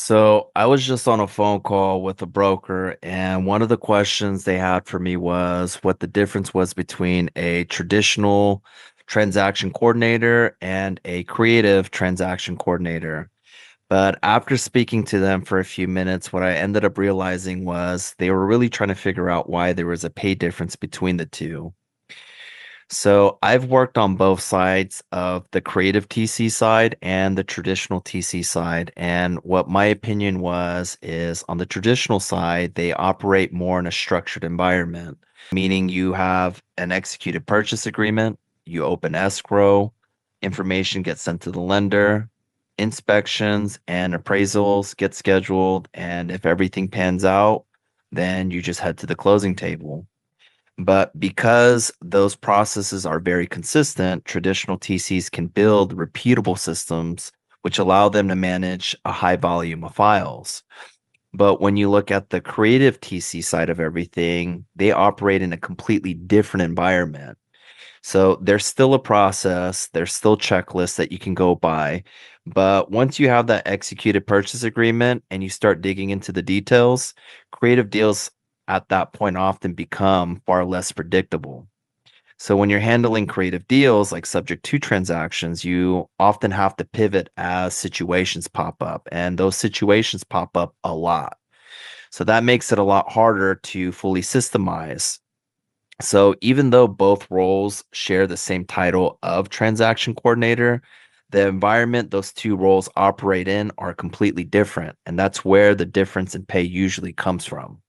So I was just on a phone call with a broker, and one of the questions they had for me was what the difference was between a traditional transaction coordinator and a creative transaction coordinator. But after speaking to them for a few minutes, what I ended up realizing was they were really trying to figure out why there was a pay difference between the two. So I've worked on both sides of the creative TC side and the traditional TC side. And what my opinion was is on the traditional side, they operate more in a structured environment, meaning you have an executed purchase agreement, you open escrow, information gets sent to the lender, inspections and appraisals get scheduled. And if everything pans out, then you just head to the closing table. But because those processes are very consistent, traditional TCs can build repeatable systems which allow them to manage a high volume of files. But when you look at the creative TC side of everything, they operate in a completely different environment. So there's still a process, there's still checklists that you can go by. But once you have that executed purchase agreement and you start digging into the details, creative deals at that point often become far less predictable. So when you're handling creative deals like subject to transactions, you often have to pivot as situations pop up, and those situations pop up a lot. So that makes it a lot harder to fully systemize. So even though both roles share the same title of transaction coordinator, the environment those two roles operate in are completely different. And that's where the difference in pay usually comes from.